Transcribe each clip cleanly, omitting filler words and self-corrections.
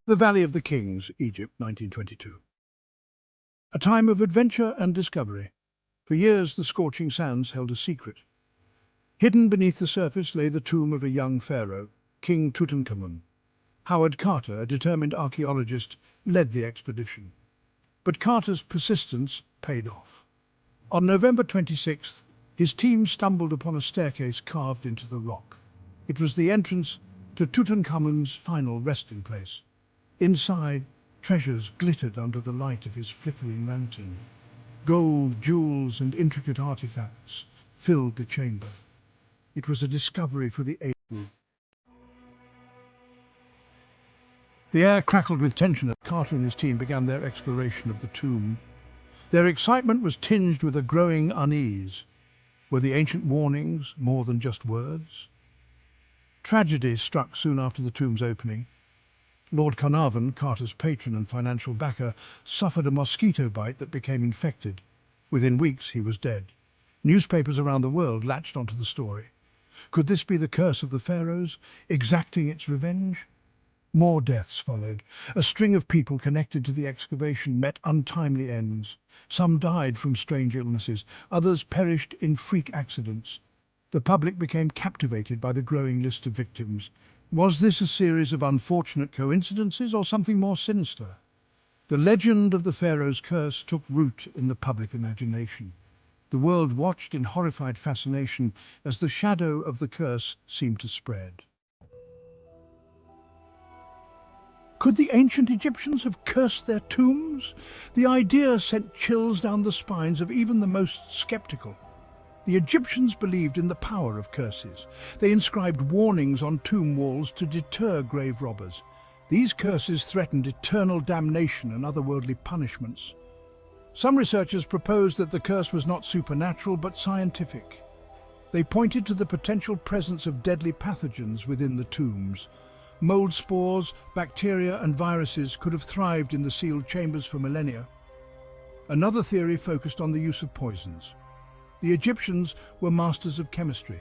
The Valley of the Kings, Egypt, 1922. A time of adventure and discovery. For years the scorching sands held a secret. Hidden beneath the surface lay the tomb of a young pharaoh, King Tutankhamun. Howard Carter, a determined archaeologist, led the expedition. But Carter's persistence paid off. On November 26th, his team stumbled upon a staircase carved into the rock. It was the entrance to Tutankhamun's final resting place. Inside, treasures glittered under the light of his flickering lantern. Gold, jewels, and intricate artifacts filled the chamber. It was a discovery for the age. The air crackled with tension as Carter and his team began their exploration of the tomb. Their excitement was tinged with a growing unease. Were the ancient warnings more than just words? Tragedy struck soon after the tomb's opening. Lord Carnarvon, Carter's patron and financial backer, suffered a mosquito bite that became infected. Within weeks, he was dead. Newspapers around the world latched onto the story. Could this be the curse of the pharaohs, exacting its revenge? More deaths followed. A string of people connected to the excavation met untimely ends. Some died from strange illnesses, others perished in freak accidents. The public became captivated by the growing list of victims. Was this a series of unfortunate coincidences or something more sinister? The legend of the Pharaoh's curse took root in the public imagination. The world watched in horrified fascination as the shadow of the curse seemed to spread. Could the ancient Egyptians have cursed their tombs? The idea sent chills down the spines of even the most skeptical. The Egyptians believed in the power of curses. They inscribed warnings on tomb walls to deter grave robbers. These curses threatened eternal damnation and otherworldly punishments. Some researchers proposed that the curse was not supernatural but scientific. They pointed to the potential presence of deadly pathogens within the tombs. Mold spores, bacteria and viruses could have thrived in the sealed chambers for millennia. Another theory focused on the use of poisons. The Egyptians were masters of chemistry.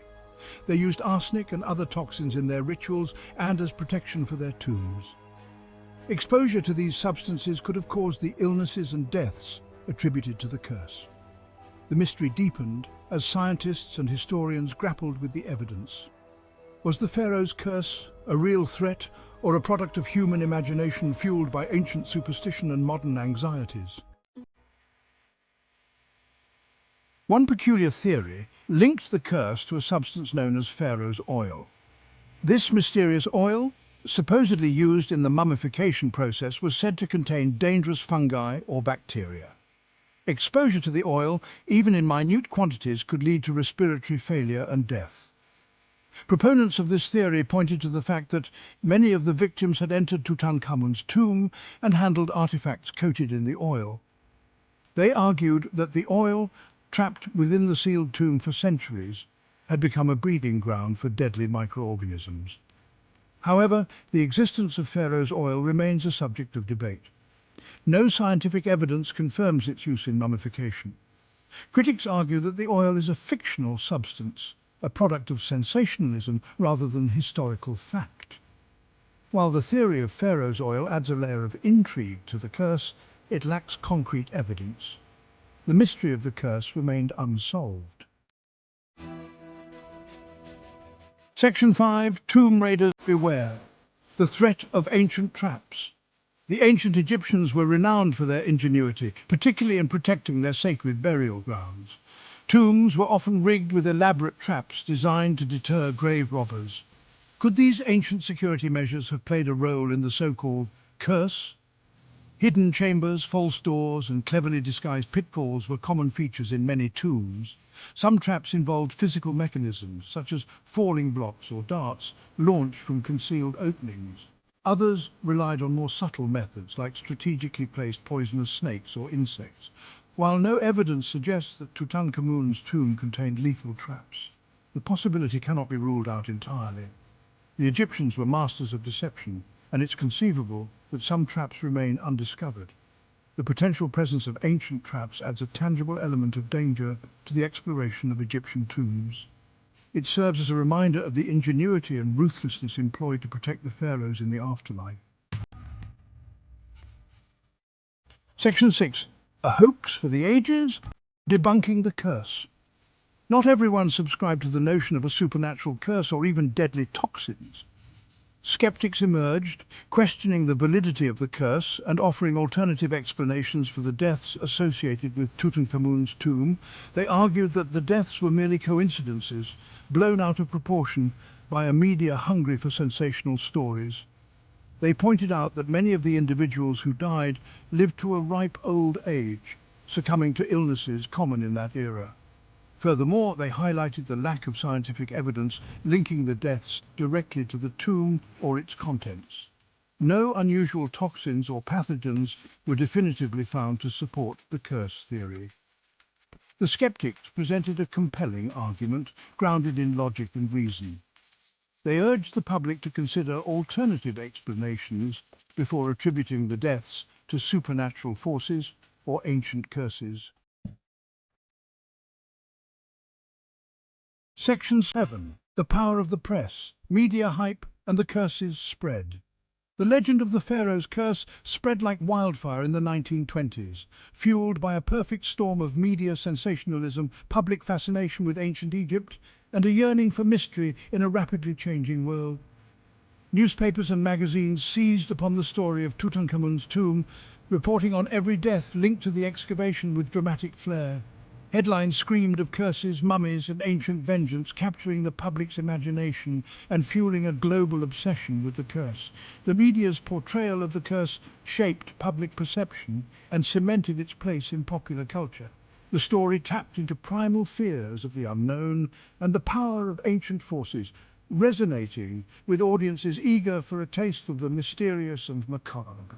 They used arsenic and other toxins in their rituals and as protection for their tombs. Exposure to these substances could have caused the illnesses and deaths attributed to the curse. The mystery deepened as scientists and historians grappled with the evidence. Was the Pharaoh's curse a real threat or a product of human imagination fueled by ancient superstition and modern anxieties? One peculiar theory linked the curse to a substance known as Pharaoh's oil. This mysterious oil, supposedly used in the mummification process, was said to contain dangerous fungi or bacteria. Exposure to the oil, even in minute quantities, could lead to respiratory failure and death. Proponents of this theory pointed to the fact that many of the victims had entered Tutankhamun's tomb and handled artifacts coated in the oil. They argued that the oil, trapped within the sealed tomb for centuries, had become a breeding ground for deadly microorganisms. However, the existence of Pharaoh's oil remains a subject of debate. No scientific evidence confirms its use in mummification. Critics argue that the oil is a fictional substance, a product of sensationalism rather than historical fact. While the theory of Pharaoh's oil adds a layer of intrigue to the curse, it lacks concrete evidence. The mystery of the curse remained unsolved. Section 5. Tomb Raiders Beware. The threat of ancient traps. The ancient Egyptians were renowned for their ingenuity, particularly in protecting their sacred burial grounds. Tombs were often rigged with elaborate traps designed to deter grave robbers. Could these ancient security measures have played a role in the so-called curse? Hidden chambers, false doors, and cleverly disguised pitfalls were common features in many tombs. Some traps involved physical mechanisms, such as falling blocks or darts, launched from concealed openings. Others relied on more subtle methods, like strategically placed poisonous snakes or insects. While no evidence suggests that Tutankhamun's tomb contained lethal traps, the possibility cannot be ruled out entirely. The Egyptians were masters of deception, and it's conceivable that some traps remain undiscovered. The potential presence of ancient traps adds a tangible element of danger to the exploration of Egyptian tombs. It serves as a reminder of the ingenuity and ruthlessness employed to protect the pharaohs in the afterlife. Section 6. A hoax for the ages? Debunking the curse. Not everyone subscribed to the notion of a supernatural curse or even deadly toxins. Skeptics emerged, questioning the validity of the curse and offering alternative explanations for the deaths associated with Tutankhamun's tomb. They argued that the deaths were merely coincidences, blown out of proportion by a media hungry for sensational stories. They pointed out that many of the individuals who died lived to a ripe old age, succumbing to illnesses common in that era. Furthermore, they highlighted the lack of scientific evidence linking the deaths directly to the tomb or its contents. No unusual toxins or pathogens were definitively found to support the curse theory. The skeptics presented a compelling argument grounded in logic and reason. They urged the public to consider alternative explanations before attributing the deaths to supernatural forces or ancient curses. Section 7. The power of the press, media hype, and the curse's spread. The legend of the Pharaoh's curse spread like wildfire in the 1920s, fueled by a perfect storm of media sensationalism, public fascination with ancient Egypt, and a yearning for mystery in a rapidly changing world. Newspapers and magazines seized upon the story of Tutankhamun's tomb, reporting on every death linked to the excavation with dramatic flair. Headlines screamed of curses, mummies, and ancient vengeance, capturing the public's imagination and fueling a global obsession with the curse. The media's portrayal of the curse shaped public perception and cemented its place in popular culture. The story tapped into primal fears of the unknown and the power of ancient forces, resonating with audiences eager for a taste of the mysterious and macabre.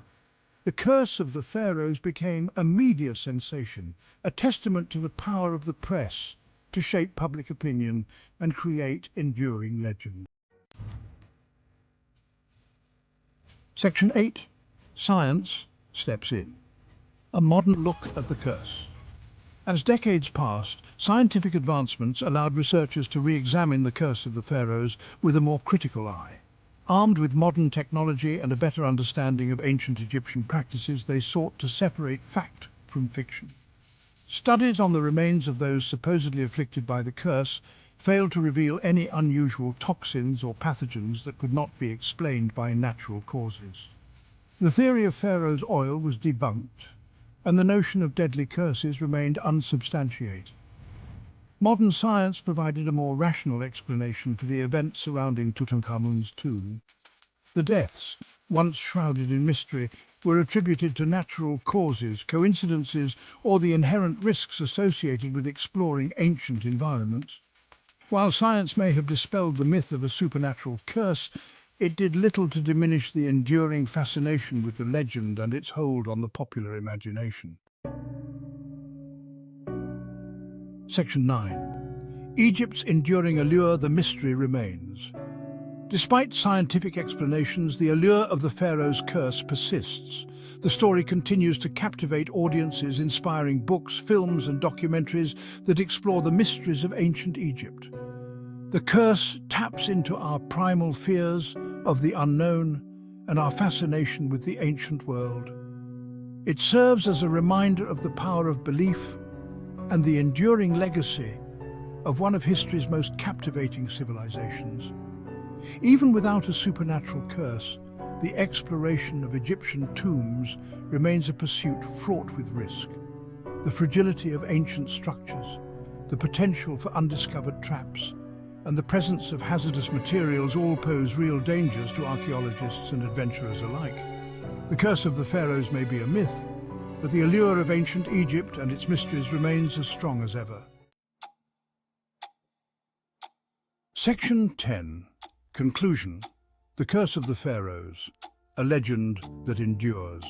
The curse of the Pharaohs became a media sensation, a testament to the power of the press to shape public opinion and create enduring legend. Section 8. Science steps in. A modern look at the curse. As decades passed, scientific advancements allowed researchers to re-examine the curse of the Pharaohs with a more critical eye. Armed with modern technology and a better understanding of ancient Egyptian practices, they sought to separate fact from fiction. Studies on the remains of those supposedly afflicted by the curse failed to reveal any unusual toxins or pathogens that could not be explained by natural causes. The theory of Pharaoh's oil was debunked, and the notion of deadly curses remained unsubstantiated. Modern science provided a more rational explanation for the events surrounding Tutankhamun's tomb. The deaths, once shrouded in mystery, were attributed to natural causes, coincidences, or the inherent risks associated with exploring ancient environments. While science may have dispelled the myth of a supernatural curse, it did little to diminish the enduring fascination with the legend and its hold on the popular imagination. Section 9. Egypt's enduring allure, the mystery remains. Despite scientific explanations, the allure of the Pharaoh's curse persists. The story continues to captivate audiences, inspiring books, films, and documentaries that explore the mysteries of ancient Egypt. The curse taps into our primal fears of the unknown and our fascination with the ancient world. It serves as a reminder of the power of belief and the enduring legacy of one of history's most captivating civilizations. Even without a supernatural curse, the exploration of Egyptian tombs remains a pursuit fraught with risk. The fragility of ancient structures, the potential for undiscovered traps, and the presence of hazardous materials all pose real dangers to archaeologists and adventurers alike. The curse of the Pharaohs may be a myth, but the allure of ancient Egypt and its mysteries remains as strong as ever. Section 10. Conclusion. The Curse of the Pharaohs, a legend that endures.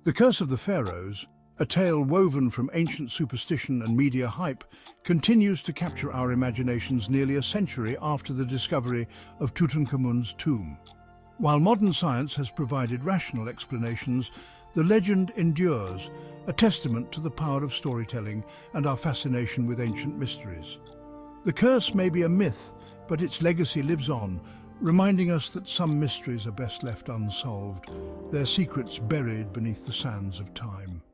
The Curse of the Pharaohs, a tale woven from ancient superstition and media hype, continues to capture our imaginations nearly a century after the discovery of Tutankhamun's tomb. While modern science has provided rational explanations, the legend endures, a testament to the power of storytelling and our fascination with ancient mysteries. The curse may be a myth, but its legacy lives on, reminding us that some mysteries are best left unsolved, their secrets buried beneath the sands of time.